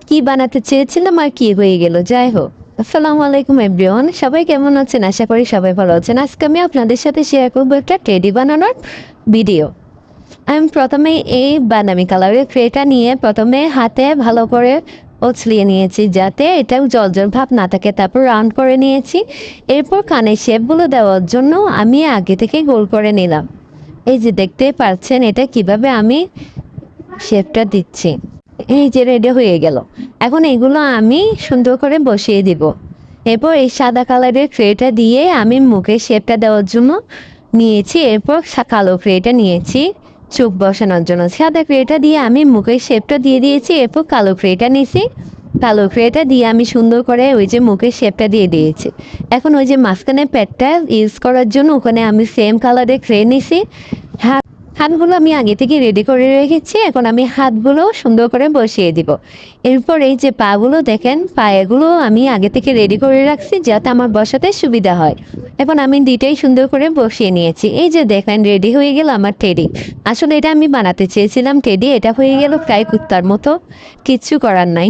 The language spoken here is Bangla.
কি বানাতে চেয়েছিলাম আর কি হয়ে গেল, যাই হোক। আসসালামু আলাইকুম এভরিওয়ান, সবাই কেমন আছেন? আশা করি সবাই ভালো আছেন। আজকে আমি আপনাদের সাথে শেয়ার করবো একটা টেডি বানানোর ভিডিও। আমি প্রথমে এই বাদামি কালারের ট্রেটা নিয়ে প্রথমে হাতে ভালো করে ওছলিয়ে নিয়েছি যাতে এটা জল জল ভাব না থাকে, তারপর রাউন্ড করে নিয়েছি। এরপর কানের শেপগুলো দেওয়ার জন্য আমি আগে থেকে গোল করে নিলাম। এই যে দেখতে পাচ্ছেন এটা কিভাবে আমি শেপটা দিচ্ছি। এই যে রেডি হয়ে গেল। এখন এগুলো আমি সুন্দর করে বসিয়ে দিব। এরপর এই সাদা কালারের ট্রেটা দিয়ে আমি মুখের শেপটা দেওয়ার জন্য নিয়েছি। এরপর কালো ট্রেটা নিয়েছি চোখ বসানোর জন্য। সাদা ট্রেটা দিয়ে আমি মুখের শেপটা দিয়ে দিয়েছি। এরপর কালো ট্রেটা নিয়েছি, কালো ট্রেটা দিয়ে আমি সুন্দর করে ওই যে মুখের শেপটা দিয়ে দিয়েছি। এখন ওই যে মাঝখানে প্যাডটা ইউজ করার জন্য ওখানে আমি সেম কালারের ট্রে নিয়েছি। হাতগুলো আমি আগে থেকে রেডি করে রেখেছি। এখন আমি হাতগুলো সুন্দর করে বসিয়ে দিব। এরপর এই যে পাগুলো দেখেন, পায়েগুলো আমি আগে থেকে রেডি করে রাখছি যাতে আমার বসাতে সুবিধা হয়। এখন আমি দুইটাই সুন্দর করে বসিয়ে নিয়েছি। এই যে দেখেন রেডি হয়ে গেল আমার টেডি। আসলে এটা আমি বানাতে চেয়েছিলাম টেডি, এটা হয়ে গেল প্রায় কুত্তার মতো, কিচ্ছু করার নাই।